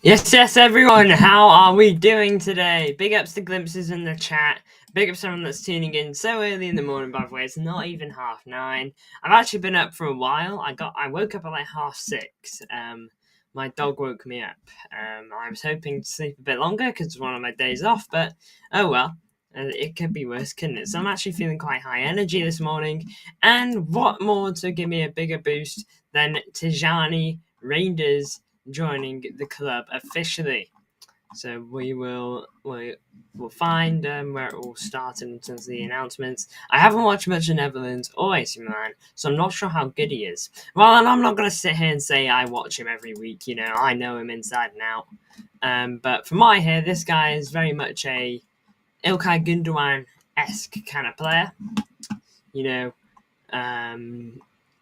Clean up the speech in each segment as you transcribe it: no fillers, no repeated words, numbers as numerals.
Yes, everyone. How are we doing today? Big ups to Glimpses in the chat. Big ups to everyone that's tuning in so early in the morning. By the way, it's not even 9:30. I've actually been up for a while. I woke up at like 6:30. My dog woke me up. I was hoping to sleep a bit longer because it's one of my days off, but oh well. It could be worse, couldn't it? So I'm actually feeling quite high energy this morning. And what more to give me a bigger boost than Tijani Reijnders joining the club officially. So we'll find where it all started in terms of the announcements. I haven't watched much of Netherlands or AC Milan, so I'm not sure how good he is. Well, and I'm not going to sit here and say I watch him every week. You know, I know him inside and out. But from what I hear, this guy is very much a Ilkay Gundogan-esque kind of player. You know,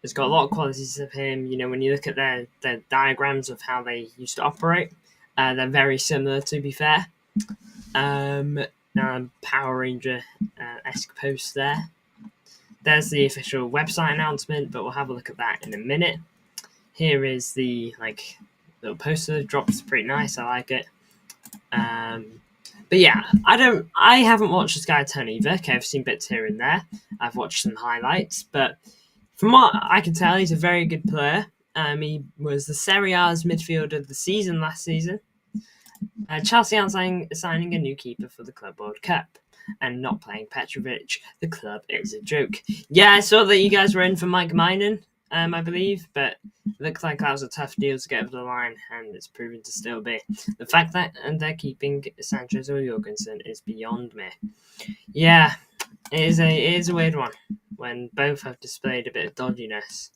it's got a lot of qualities of him. You know, when you look at their diagrams of how they used to operate, they're very similar, to be fair. Power Ranger-esque post there. There's the official website announcement, but we'll have a look at that in a minute. Here is the little poster drop. It's pretty nice. I like it. But yeah, I haven't watched this guy a ton either. Okay, I've seen bits here and there. I've watched some highlights, but from what I can tell, he's a very good player. He was the Serie A's midfielder of the season last season. Chelsea aren't signing a new keeper for the Club World Cup and not playing Petrovic. The club is a joke. Yeah, I saw that you guys were in for Mike Minen, I believe, but it looks like that was a tough deal to get over the line, and it's proven to still be. The fact that they're keeping Sanchez or Jorgensen is beyond me. Yeah, it is a weird one when both have displayed a bit of dodginess.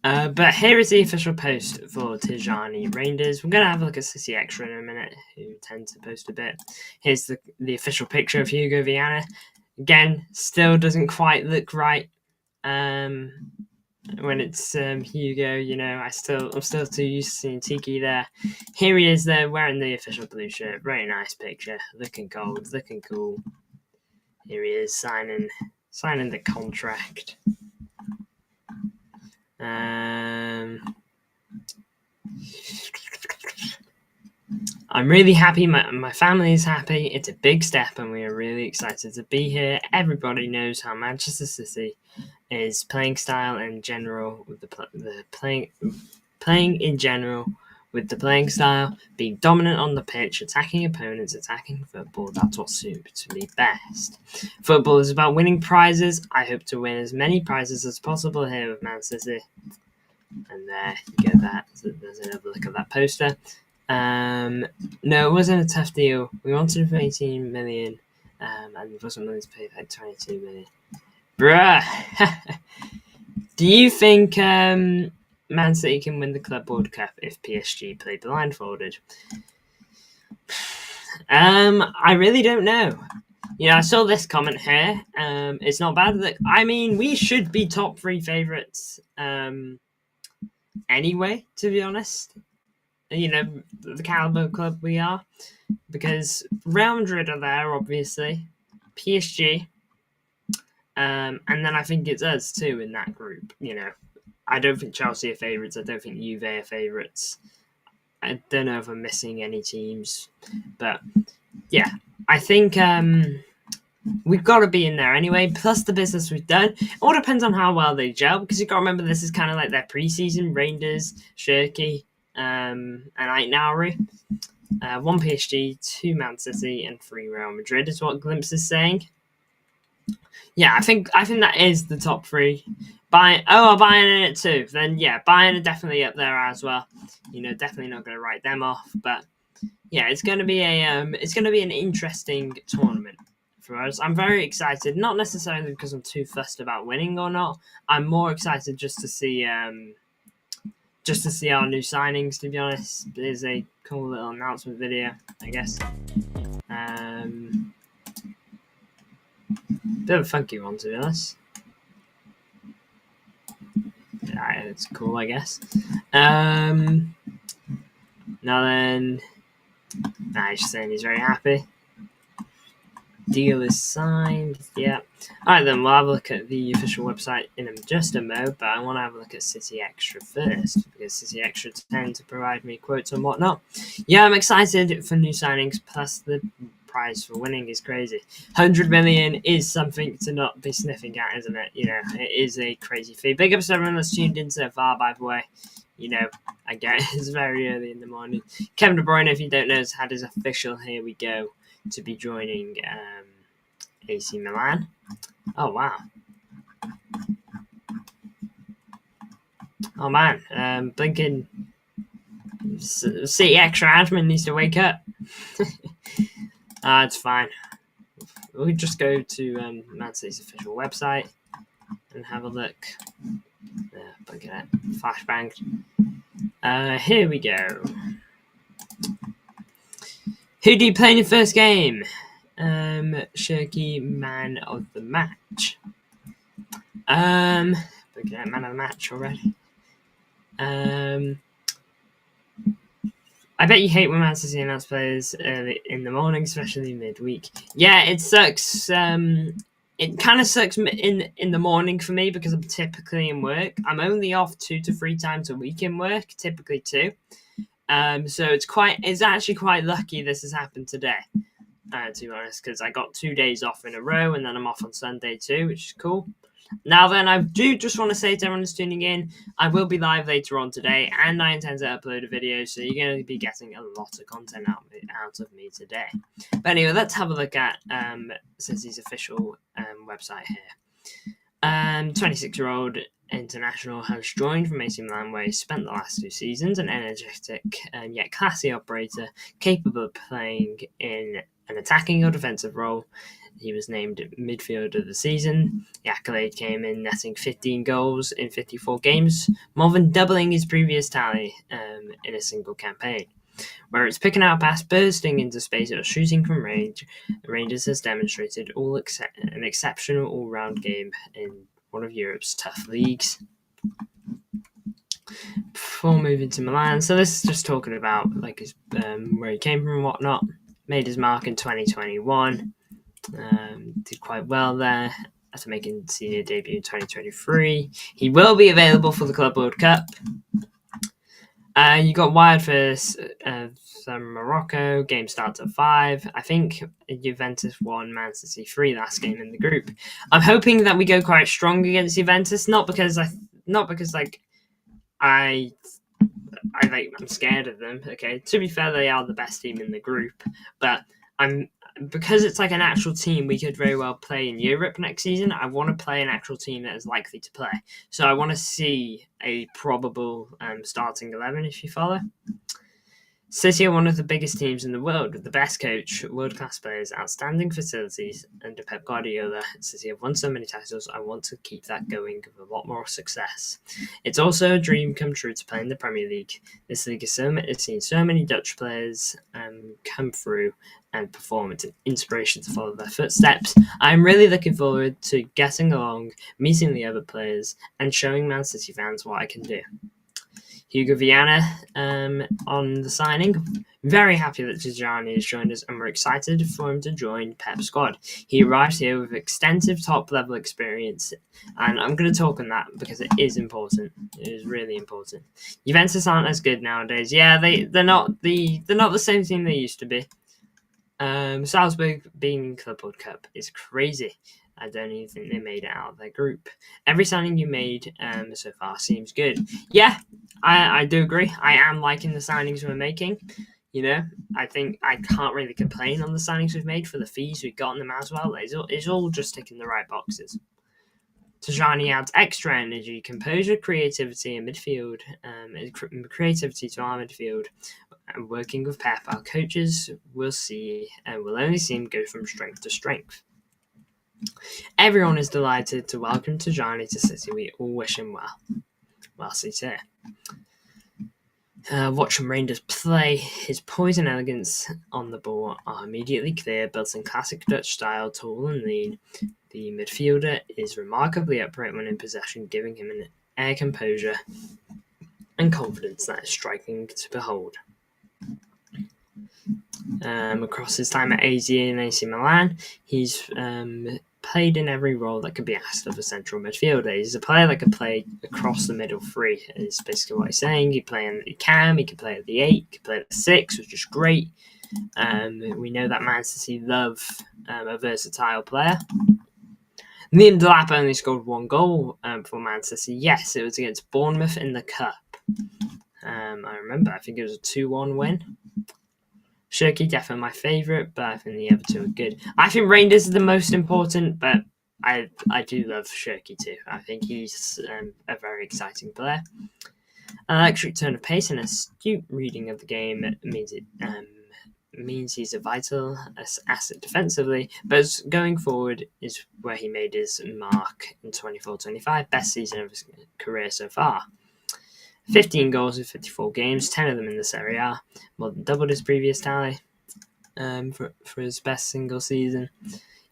But here is the official post for Tijani Reijnders. We're going to have a look at City Extra in a minute, who tend to post a bit. Here's the official picture of Hugo Viana. Again, still doesn't quite look right. When it's Hugo, you know, I'm still too used to seeing Tiki there. Here he is there wearing the official blue shirt. Very nice picture. Looking cold, looking cool. Here he is signing the contract. I'm really happy. My family is happy. It's a big step, and we are really excited to be here. Everybody knows how Manchester City is playing style in general with the playing in general with the playing style, being dominant on the pitch, attacking opponents, attacking football. That's what suits me best. Football is about winning prizes. I hope to win as many prizes as possible here with Man City. And there you get that. So there's another look at that poster. No, it wasn't a tough deal. We wanted for 18 million, and it wasn't willing to pay like 22 million. Bruh! Do you think Man City can win the Club World Cup if PSG play blindfolded? I really don't know. You know, I saw this comment here. It's not bad. I mean, we should be top 3 favourites anyway, to be honest. You know, the caliber club we are. Because Real Madrid are there, obviously. PSG. And then I think it's us, too, in that group. You know, I don't think Chelsea are favourites. I don't think Juve are favourites. I don't know if I'm missing any teams. But, yeah, I think we've got to be in there anyway. Plus the business we've done. It all depends on how well they gel. Because you've got to remember this is kind of like their pre-season. Reijnders, Shirky, and Aitnauri. 1 PSG, 2 Man City, and 3 Real Madrid is what Glimpse is saying. Yeah, I think that is the top 3. Bayern in it too. Then yeah, Bayern are definitely up there as well. You know, definitely not going to write them off. But yeah, it's going to be an interesting tournament for us. I'm very excited, not necessarily because I'm too fussed about winning or not. I'm more excited just to see our new signings. To be honest, there's a cool little announcement video, I guess. Bit of a funky one, to be honest. Yeah, it's cool, I guess. Now then, he's just saying he's very happy. deal is signed. Yeah. Alright then, we'll have a look at the official website in just a mo, but I want to have a look at City Extra first, because City Extra tend to provide me quotes and whatnot. Yeah, I'm excited for new signings, plus the prize for winning is crazy. 100 million is something to not be sniffing at, isn't it? You know, it is a crazy fee. Big up to everyone that's tuned in so far, by the way. You know, I get it, it's very early in the morning. Kevin De Bruyne, if you don't know, has had his official here we go to be joining AC Milan. Oh, wow. Oh, man. Blinking City Extra admin needs to wake up. It's fine. We'll just go to Man City's official website and have a look. Look at that. Flashbang. Here we go. Who do you play in your first game? Shirky, man of the match. Look at that, man of the match already. I bet you hate when Man City announce players early in the morning, especially midweek. Yeah, it sucks. It kind of sucks in the morning for me because I'm typically in work. I'm only off 2 to 3 times a week in work, typically 2. So it's actually quite lucky this has happened today, to be honest, because I got 2 days off in a row and then I'm off on Sunday too, which is cool. Now then, I do just want to say to everyone who's tuning in, I will be live later on today, and I intend to upload a video, so you're going to be getting a lot of content out of me today. But anyway, let's have a look at City's official website here. 26-year-old international has joined from AC Milan, where he spent the last 2 seasons, an energetic and yet classy operator, capable of playing in an attacking or defensive role. He was named midfielder of the season. The accolade came in netting 15 goals in 54 games, more than doubling his previous tally in a single campaign. Where it's picking out a pass, bursting into space, or shooting from range, Reijnders has demonstrated an exceptional all-round game in one of Europe's tough leagues. Before moving to Milan, so this is just talking about like his where he came from and whatnot. Made his mark in 2021. Did quite well there after making senior debut in 2023. He will be available for the Club World Cup. You got wired for Morocco. Game starts at 5. I think Juventus won, Man City 3 last game in the group. I'm hoping that we go quite strong against Juventus, not because I'm scared of them. Okay, to be fair, they are the best team in the group, but because it's like an actual team we could very well play in Europe next season. I want to play an actual team that is likely to play, so I want to see a probable starting 11, if you follow. City are one of the biggest teams in the world, with the best coach, world-class players, outstanding facilities. Under Pep Guardiola, City have won so many titles. I want to keep that going with a lot more success. It's also a dream come true to play in the Premier League. This league has seen so many Dutch players come through and perform. It's an inspiration to follow their footsteps. I'm really looking forward to getting along, meeting the other players, and showing Man City fans what I can do. Hugo Viana on the signing. Very happy that Tijani has joined us, and we're excited for him to join Pep's squad. He arrived here with extensive top-level experience, and I'm going to talk on that because it is important. It is really important. Juventus aren't as good nowadays. Yeah, they're not the same team they used to be. Salzburg being Club World Cup is crazy. I don't even think they made it out of their group. Every signing you made so far seems good. Yeah, I do agree. I am liking the signings we're making. You know, I think I can't really complain on the signings we've made for the fees we've gotten them as well. It's all just ticking the right boxes. Tijani adds extra energy, composure, creativity, and midfield. Creativity to our midfield. And working with Pep, our coaches will only see him go from strength to strength. Everyone is delighted to welcome Tijani to City. We all wish him well. Well, City. Watching Reijnders play, his poise and elegance on the ball are immediately clear. Built in classic Dutch style, tall and lean, the midfielder is remarkably upright when in possession, giving him an air composure and confidence that is striking to behold. Across his time at AZ and AC Milan, he's played in every role that could be asked of a central midfielder. He's a player that can play across the middle three, is basically what he's saying. He can play in the cam, he can play at the 8, he can play at the 6, which is great. We know that Man City love a versatile player. Liam Delap only scored 1 goal for Man City. Yes, it was against Bournemouth in the Cup. I remember, I think it was a 2-1 win. Shirky, definitely my favourite, but I think the other two are good. I think Reijnders is the most important, but I do love Shirky too. I think he's a very exciting player. An electric turn of pace and astute reading of the game means he's a vital asset defensively, but going forward is where he made his mark in 24-25, best season of his career so far. 15 goals in 54 games, 10 of them in the Serie A, more than doubled his previous tally for his best single season.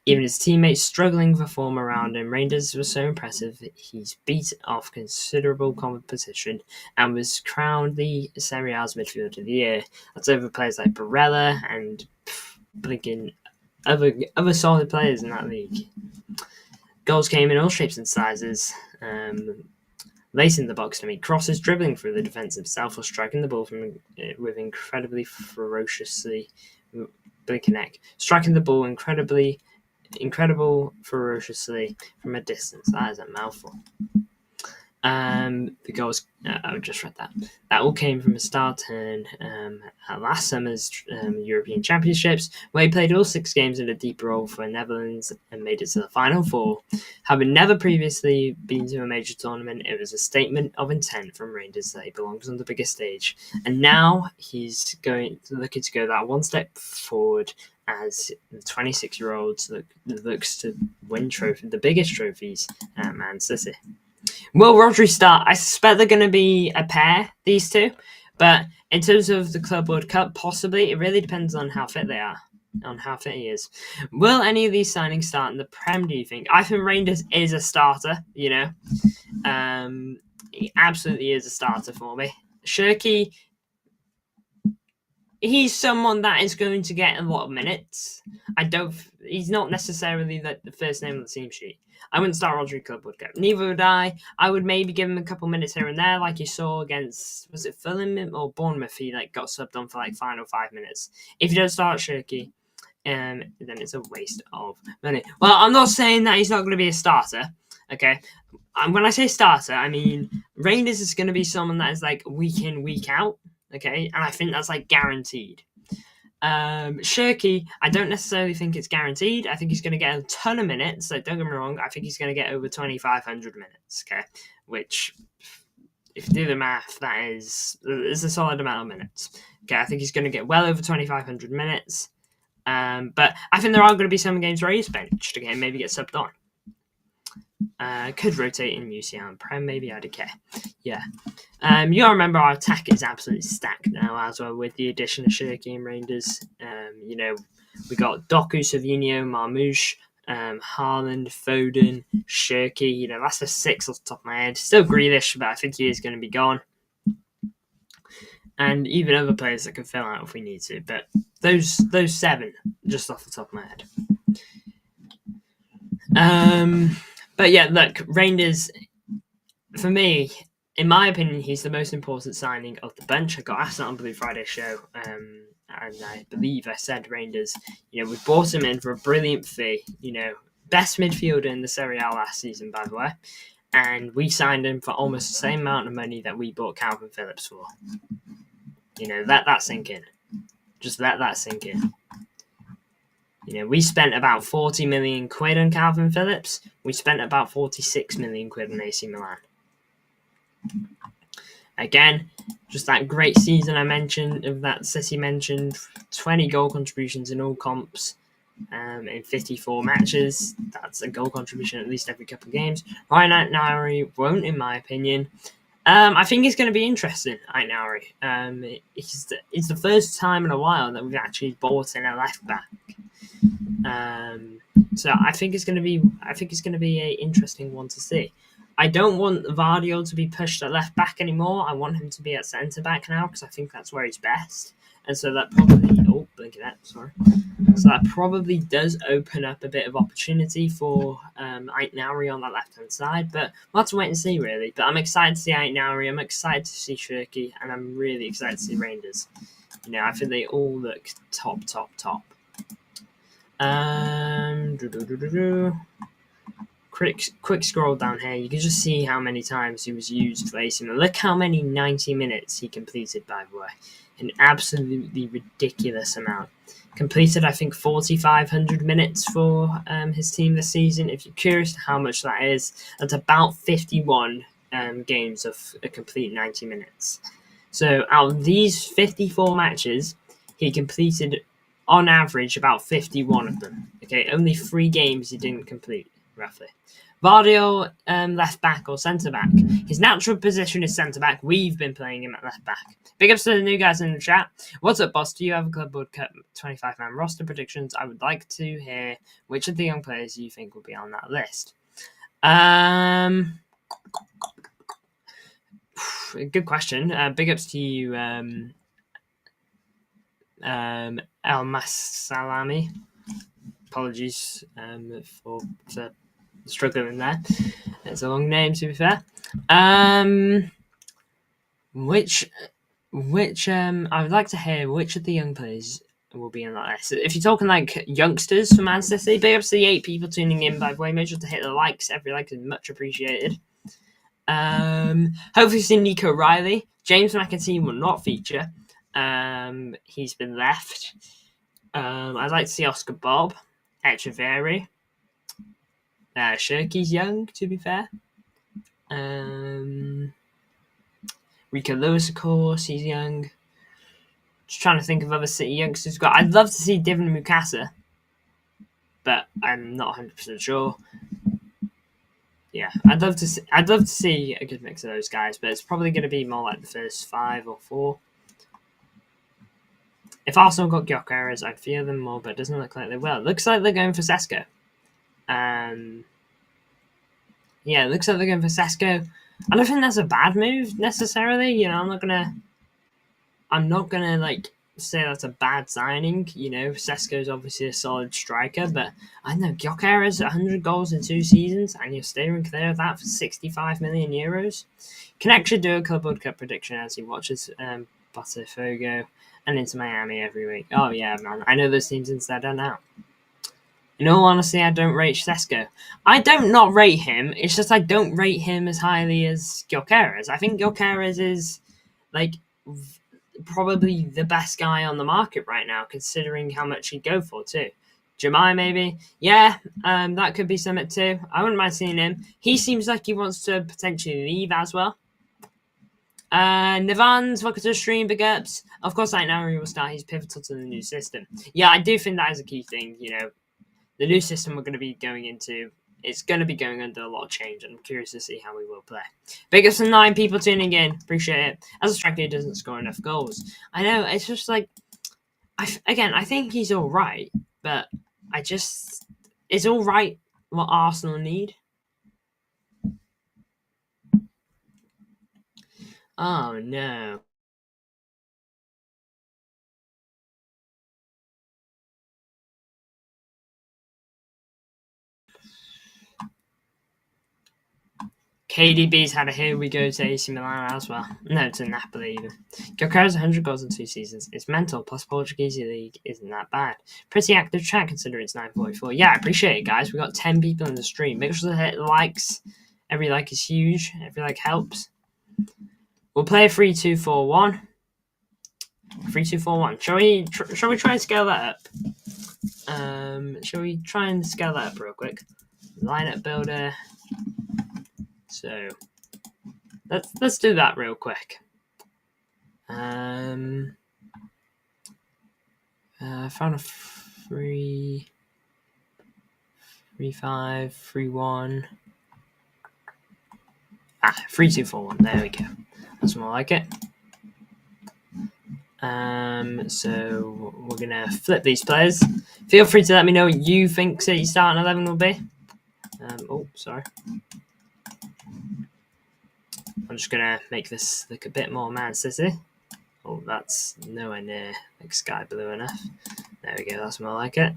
Even his teammates struggling for form around him, Reijnders was so impressive he's beat off considerable competition and was crowned the Serie A's midfielder of the year. That's over players like Barella and blinking other solid players in that league. Goals came in all shapes and sizes. Lacing the box to meet crosses, dribbling through the defence himself, or striking the ball with incredibly ferociously striking the ball ferociously from a distance. That is a mouthful. The goals, I just read that. That all came from a star turn at last summer's European Championships, where he played all 6 games in a deep role for Netherlands and made it to the Final Four. Having never previously been to a major tournament, it was a statement of intent from Reijnders that he belongs on the biggest stage. And now he's looking to go that one step forward as the 26-year-old looks to win the biggest trophies at Man City. Will Rodri start? I suspect they're going to be a pair, these two. But in terms of the Club World Cup, possibly. It really depends on how fit they are, on how fit he is. Will any of these signings start in the Prem, do you think? I think Reijnders is a starter, you know. He absolutely is a starter for me. Shirky, he's someone that is going to get a lot of minutes. He's not necessarily the first name on the team sheet. I wouldn't start Rodri Club World Cup. Neither would I. I would maybe give him a couple minutes here and there, like you saw against, was it Fulham or Bournemouth? He got subbed on for final 5 minutes. If you don't start Shirky, then it's a waste of money. Well, I'm not saying that he's not going to be a starter. Okay, when I say starter, I mean Reijnders is going to be someone that is week in, week out. Okay, and I think that's guaranteed. Shirky, I don't necessarily think it's guaranteed. I think he's going to get a ton of minutes. So don't get me wrong. I think he's going to get over 2,500 minutes. Okay, which, if you do the math, that is a solid amount of minutes. Okay, I think he's going to get well over 2,500 minutes. But I think there are going to be some games where he's benched. Okay, maybe get subbed on. Could rotate in UCL and Prem, maybe. I don't care. Yeah. You gotta remember our attack is absolutely stacked now as well with the addition of Shirky and Reijnders. We got Doku, Savinho, Marmoush, Haaland, Foden, Shirky. That's the 6 off the top of my head. Still Grealish, but I think he is going to be gone. And even other players that can fill out if we need to. But those 7, just off the top of my head. But yeah, look, Reijnders, for me, in my opinion, he's the most important signing of the bunch. I got asked that on Blue Friday show, and I believe I said Reijnders. We bought him in for a brilliant fee. Best midfielder in the Serie A last season, by the way, and we signed him for almost the same amount of money that we bought Calvin Phillips for. Let that sink in. Just let that sink in. We spent about 40 million quid on Calvin Phillips. We spent about 46 million quid on AC Milan. Again, just that great season I mentioned, of that City mentioned, 20 goal contributions in all comps in 54 matches. That's a goal contribution at least every couple of games. Ryan Nauri won't, in my opinion. I think it's going to be interesting, Nauri. It's the first time in a while that we've actually bought in a left back. So I think it's going to be an interesting one to see. I don't want Vardio to be pushed at left back anymore. I want him to be at centre back now because I think that's where he's best. And so that probably Oh, blink at that, sorry. So that probably does open up a bit of opportunity for Aitnauri on that left-hand side, but we'll have to wait and see, really. But I'm excited to see Aitnauri, I'm excited to see Shirky, and I'm really excited to see Reijnders. You know, I think they all look top. Quick scroll down here. You can just see how many times he was used for AC Milan. Look how many 90 minutes he completed, by the way. An absolutely ridiculous amount. Completed, I think, 4,500 minutes for his team this season. If you're curious how much that is, that's about 51 games of a complete 90 minutes. So out of these 54 matches, he completed, on average, about 51 of them. Okay, only 3 games he didn't complete, roughly. Vardio, left back or centre back. His natural position is centre back. We've been playing him at left back. Big ups to the new guys in the chat. What's up, boss? Do you have a Club World Cup 25-man roster predictions? I would like to hear which of the young players you think will be on that list. Good question. Big ups to you, El Masalami. Apologies for struggling there. It's a long name, to be fair. I would like to hear which of the young players will be in that list. If you're talking like youngsters for Man City, big ups to the 8 people tuning in, by the way. Make sure to hit the likes. Every like is much appreciated. Hopefully see Nico Riley. James McAtee will not feature. He's been left. I'd like to see Oscar Bob, Echeverry. Shirky's young, to be fair. Rico Lewis, of course, he's young. Just trying to think of other City youngsters. I'd love to see Divin Mukasa, but I'm not 100% sure. Yeah, I'd love to see a good mix of those guys, but it's probably going to be more like the first 5 or 4. If Arsenal got Gyökeres, I'd fear them more, but it doesn't look like they will. It looks like they're going for Sesko. Yeah, it looks like they're going for Sesko. I don't think that's a bad move necessarily. You know, I'm not gonna like say that's a bad signing. You know, Sesko's obviously a solid striker, but I know Gyökeres 100 goals in 2 seasons, and you're steering clear of that for 65 million euros. Can actually do a Club World Cup prediction as he watches Botafogo and Inter Miami every week. Oh yeah, man, I know those teams inside and out. In all honesty, I don't rate Sesko. I don't not rate him. It's just I don't rate him as highly as Gyökeres. I think Gyökeres is like probably the best guy on the market right now, considering how much he'd go for too. Jamai, maybe. Yeah, that could be something too. I wouldn't mind seeing him. He seems like he wants to potentially leave as well. Nivans, welcome to the stream, big ups. Of course, right now he will start. He's pivotal to the new system. Yeah, I do think that is a key thing, you know. The new system we're going to be going into, it's going to be going under a lot of change, and I'm curious to see how we will play. Big ups to 9 people tuning in. Appreciate it. As a striker, he doesn't score enough goals. I know, it's just like, I think he's all right, but it's all right what Arsenal need. Oh, no. KDB's had a here we go to AC Milan as well. No, to Napoli even. Gyökeres 100 goals in 2 seasons. It's mental, plus Portuguese league isn't that bad. Pretty active chat considering it's 9:44. Yeah, I appreciate it, guys. We got 10 people in the stream. Make sure to hit likes. Every like is huge. Every like helps. We'll play a 3-2-4-1. 3-2-4-1. Shall we try and scale that up? Shall we try and scale that up real quick? Lineup builder. So let's do that real quick. I found a 3-5-3-1. Ah, 3-2-4-1. There we go. That's more like it. So we're gonna flip these players. Feel free to let me know what you think City's starting 11 will be. Oh, sorry. I'm just going to make this look a bit more Man City. Oh, that's nowhere near like sky blue enough. There we go, that's more like it.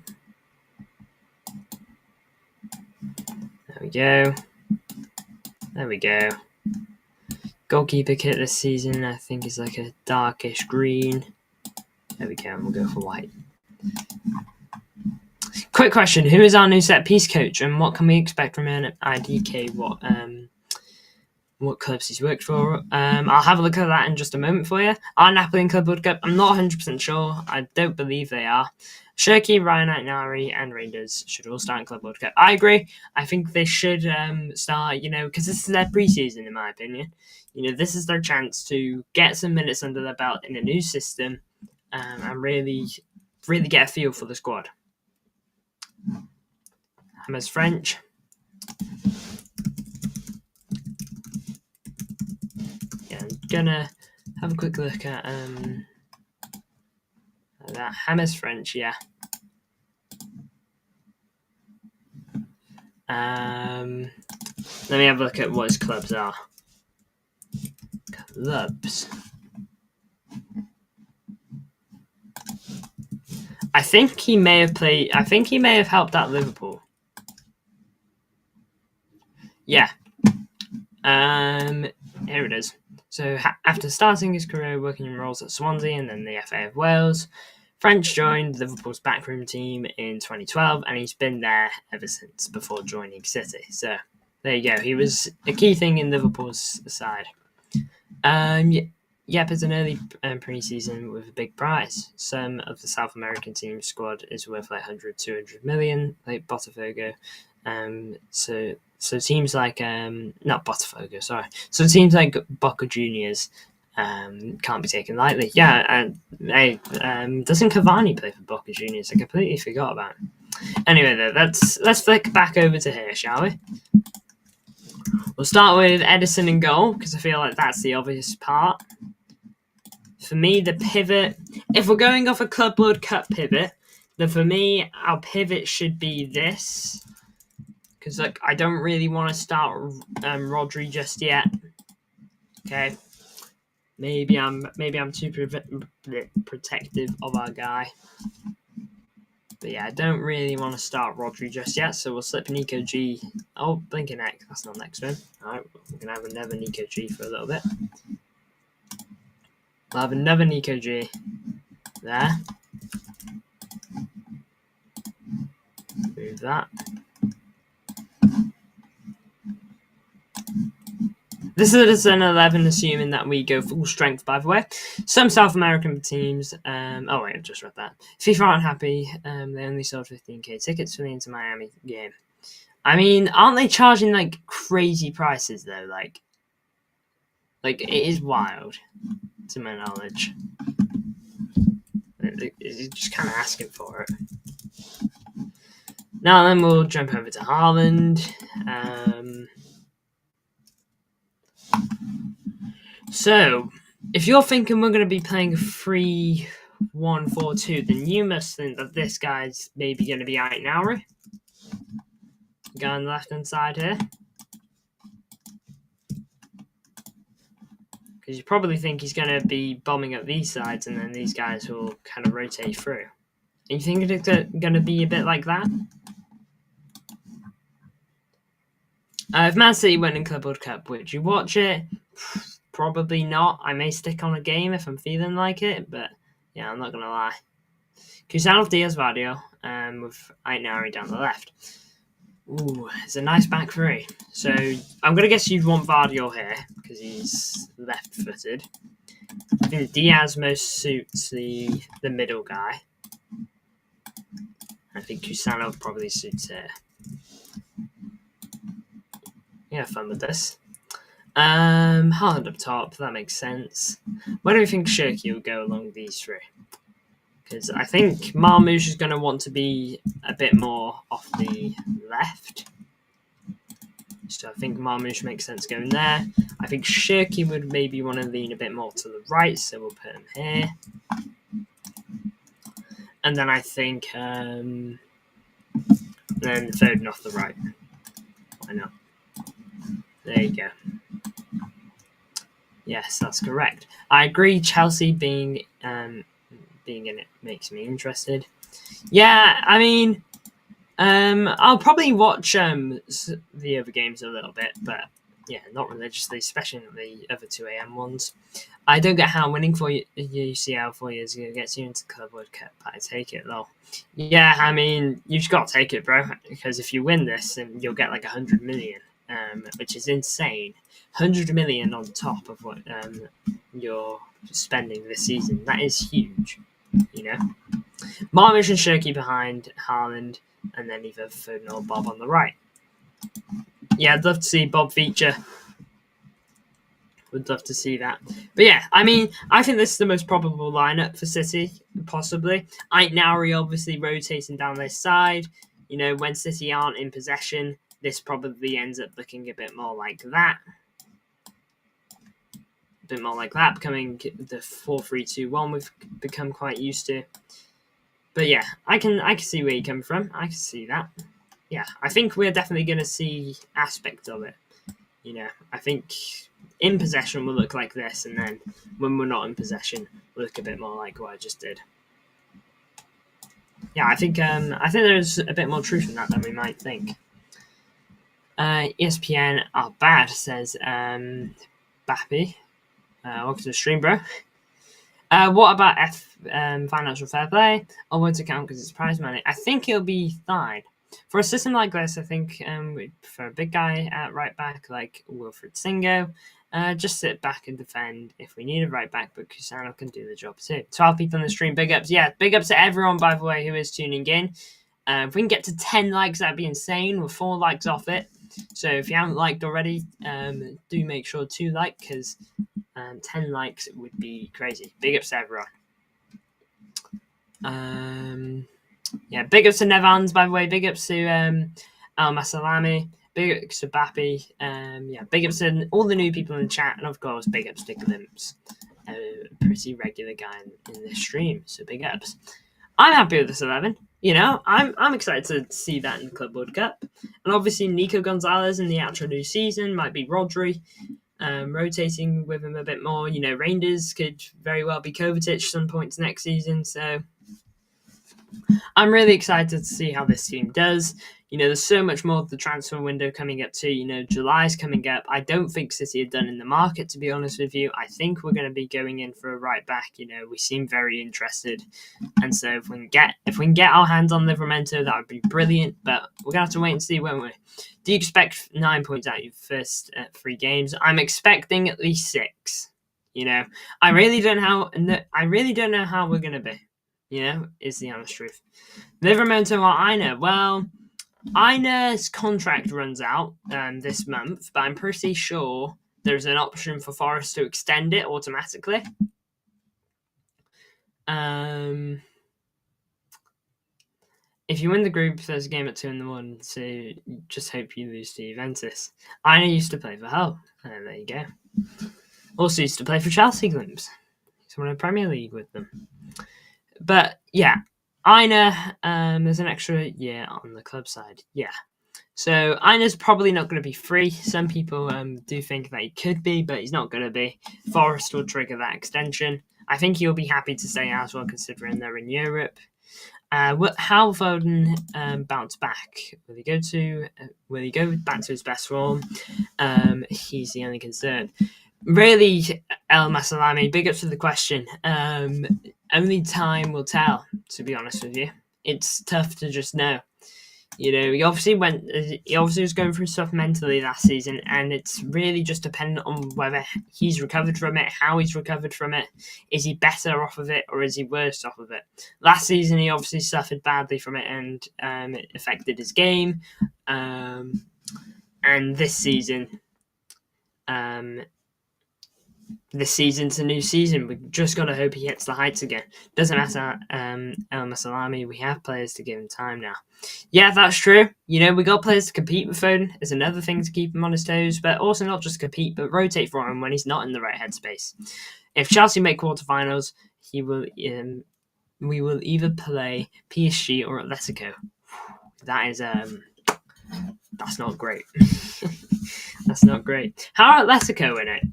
There we go. There we go. Goalkeeper kit this season, I think, is like a darkish green. There we go, and we'll go for white. Quick question: who is our new set piece coach, and what can we expect from IDK? What clubs he's worked for? I'll have a look at that in just a moment for you. Are Napoli in Club World Cup? I'm not 100% sure. I don't believe they are. Shirky, Ryan Aitnari, and Reijnders should all start in Club World Cup. I agree. I think they should start, because this is their preseason, in my opinion. This is their chance to get some minutes under their belt in a new system and really, really get a feel for the squad. Hammers French. Yeah, I'm gonna have a quick look at that. Hammers French, yeah. Let me have a look at what his clubs are. Clubs. I think he may have helped out Liverpool. Yeah. Here it is. So after starting his career working in roles at Swansea and then the FA of Wales, French joined Liverpool's backroom team in 2012, and he's been there ever since before joining City. So there you go. He was a key thing in Liverpool's side. Yep, it's an early pre-season with a big prize. Some of the South American team squad is worth like 100, 200 million, like Botafogo. So teams like not Botafogo, sorry. So teams like Boca Juniors can't be taken lightly. Yeah, and doesn't Cavani play for Boca Juniors? I completely forgot about him. Anyway, though, let's flick back over to here, shall we? We'll start with Edison in goal because I feel like that's the obvious part. For me, the pivot, if we're going off a Club World Cup pivot, then for me, our pivot should be this. Because I don't really want to start Rodri just yet. Okay, maybe I'm too protective of our guy. But yeah, I don't really want to start Rodri just yet, so we'll slip Nico G. Oh, blinking heck, that's not next one. Alright, we're going to have another Nico G for a little bit. We'll have another Nico G there. Move that. This is an 11, assuming that we go full strength, by the way. Some South American teams... oh, wait, I've just read that. FIFA aren't happy. They only sold 15k tickets for the Inter Miami game. I mean, aren't they charging, crazy prices, though? Like it is wild, to my knowledge. It's just kind of asking for it. Now then, we'll jump over to Haaland. So, if you're thinking we're going to be playing a 3-1-4-2, then you must think that this guy's maybe going to be Aitnari. Guy on the left-hand side here. Because you probably think he's going to be bombing up these sides, and then these guys will kind of rotate through. And you think it's going to be a bit like that? If Man City went in Club World Cup, would you watch it? Probably not. I may stick on a game if I'm feeling like it, but yeah, I'm not going to lie. Kusanov, Diaz, Vardio, with Aitnari down the left. Ooh, it's a nice back three. So I'm going to guess you'd want Vardio here because he's left-footed. I think Diaz most suits the middle guy. I think Kusanov probably suits here. Yeah, fun with this. Haaland up top, that makes sense. Where do we think Shirky will go along these three? Because I think Marmoush is going to want to be a bit more off the left. So I think Marmoush makes sense going there. I think Shirky would maybe want to lean a bit more to the right, so we'll put him here. And then I think then Foden off the right. Why not? There you go. Yes, that's correct. I agree. Chelsea being in it makes me interested. Yeah, I mean, I'll probably watch the other games a little bit, but yeah, not religiously, especially the other 2 a.m. ones. I don't get how winning for UCL 4 years ago gets you into Club World Cup. I take it though. Yeah, I mean, you've just got to take it, bro. Because if you win this, then you'll get like 100 million, which is insane. 100 million on top of what you're spending this season. That is huge. You know, Marmich and Shirky behind Haaland, and then either Foden or Bob on the right. Yeah, I'd love to see Bob feature. Would love to see that. But yeah, I mean, I think this is the most probable lineup for City, possibly. Aït-Nouri obviously rotating down this side. You know, when City aren't in possession, this probably ends up looking a bit more like that. A bit more like that, becoming the 4-3-2-1 we've become quite used to. But yeah, I can see where you come from. I can see that. Yeah, I think we're definitely going to see aspects of it. You know, I think in possession will look like this, and then when we're not in possession, we'll look a bit more like what I just did. Yeah, I think there's a bit more truth in that than we might think. ESPN are bad, says Bappy. Welcome to the stream, bro. What about financial fair play? Or won't it count because it's prize money? I think it'll be fine. For a system like this, I think for a big guy at right back like Wilfried Singo, just sit back and defend if we need a right back, but Cusano can do the job too. 12 people in the stream, big ups. Yeah, big ups to everyone, by the way, who is tuning in. If we can get to 10 likes, that'd be insane. We're 4 likes off it. So if you haven't liked already, do make sure to like, because 10 likes would be crazy. Big ups to everyone. Yeah, big ups to Nevans, by the way. Big ups to Al Masalami. Big ups to Bappy. Yeah, big ups to all the new people in the chat. And of course, big ups to Glimpse. A pretty regular guy in this stream. So big ups. I'm happy with this 11. You know, I'm excited to see that in the Club World Cup. And obviously, Nico Gonzalez in the actual new season might be Rodri. Rotating with him a bit more. You know, Reijnders could very well be Kovacic some points next season. So I'm really excited to see how this team does. You know, there's so much more of the transfer window coming up too. You know, July's coming up. I don't think City are done in the market, to be honest with you. I think we're going to be going in for a right back. You know, we seem very interested. And so if we can get our hands on Livramento, that would be brilliant. But we're going to have to wait and see, won't we? Do you expect 9 points out of your first 3 games? I'm expecting at least 6. You know, I really don't know how we're going to be. You know, is the honest truth. Livramento or Aina? Well, Aina's contract runs out this month, but I'm pretty sure there's an option for Forest to extend it automatically. If you win the group, there's a game at 2 in the morning, so just hope you lose to Juventus. Aina used to play for Hull. There you go. Also used to play for Chelsea Glimpse. He's won a Premier League with them. But yeah, Aina, there's an extra year on the club side. Yeah. So Aina's probably not going to be free. Some people do think that he could be, but he's not going to be. Forest will trigger that extension. I think he'll be happy to stay as well, considering they're in Europe. How Foden bounce back? Will he go back to his best form? He's the only concern. Really, El Masalami, big ups to the question. Only time will tell, to be honest with you. It's tough to just know. You know, he obviously was going through stuff mentally last season, and it's really just dependent on whether he's recovered from it, how he's recovered from it. Is he better off of it, or is he worse off of it? Last season, he obviously suffered badly from it, and it affected his game. And this season, this season's a new season. We've just got to hope he hits the heights again. Doesn't matter, El Masalami. We have players to give him time now. Yeah, that's true. You know, we got players to compete with Foden. Is another thing to keep him on his toes, but also not just compete, but rotate for him when he's not in the right headspace. If Chelsea make quarterfinals, we will either play PSG or Atletico. That is that's not great. That's not great. How are Atletico in it?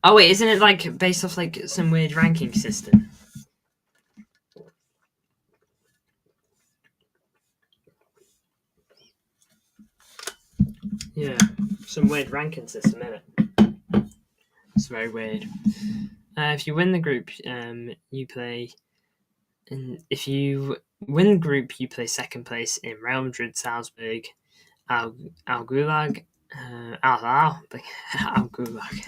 Oh wait, isn't it like based off like some weird ranking system? Yeah, some weird ranking system, isn't it? It's very weird. If you win the group, you play. And if you win the group, you play second place in Real Madrid, Salzburg, Al Gulag, Al Gulag.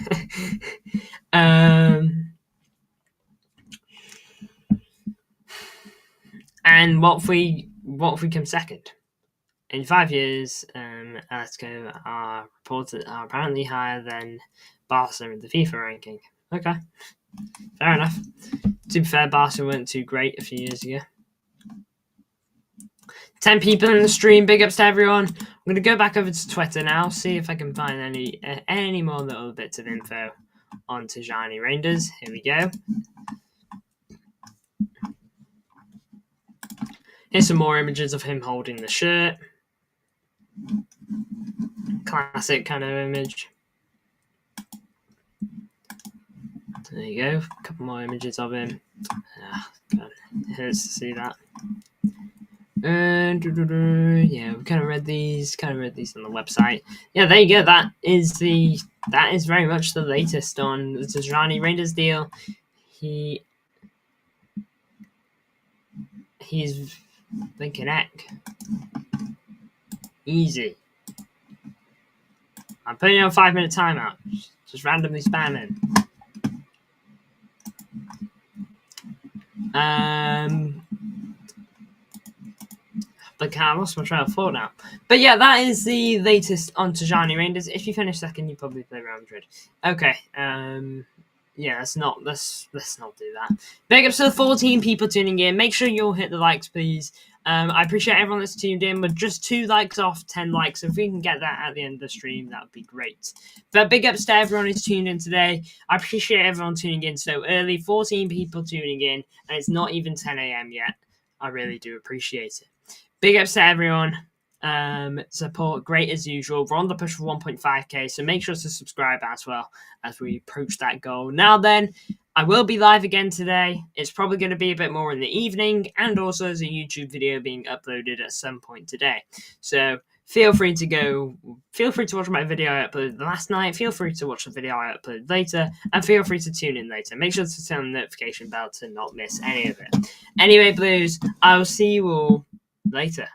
And what if we come second? In 5 years, Atletico are reported are apparently higher than Barca in the FIFA ranking. Okay, fair enough. To be fair, Barca weren't too great a few years ago. 10 people in the stream. Big ups to everyone. I'm going to go back over to Twitter now, see if I can find any more little bits of info on Tijani Reijnders. Here we go. Here's some more images of him holding the shirt. Classic kind of image. There you go. A couple more images of him. Here's to see that. Yeah, we kind of read these on the website. Yeah, there you go. That is very much the latest on the Tijani Reijnders deal. He's thinking heck. Easy. I'm putting on a 5-minute timeout. Just randomly spamming. But I lost my train of thought now. But yeah, that is the latest on Tijani Reijnders. If you finish second, you probably play Real Madrid. Okay. Yeah, let's not do that. Big ups to the 14 people tuning in. Make sure you'll hit the likes, please. I appreciate everyone that's tuned in. We're just 2 likes off 10 likes. So if we can get that at the end of the stream, that would be great. But big ups to everyone who's tuned in today. I appreciate everyone tuning in so early. 14 people tuning in, and it's not even 10 a.m. yet. I really do appreciate it. Big ups to everyone. Support great as usual. We're on the push for 1.5k, so make sure to subscribe as well as we approach that goal. Now then, I will be live again today. It's probably going to be a bit more in the evening, and also there's a YouTube video being uploaded at some point today. So feel free to watch my video I uploaded last night. Feel free to watch the video I uploaded later, and feel free to tune in later. Make sure to turn the notification bell to not miss any of it. Anyway, Blues, I will see you all later.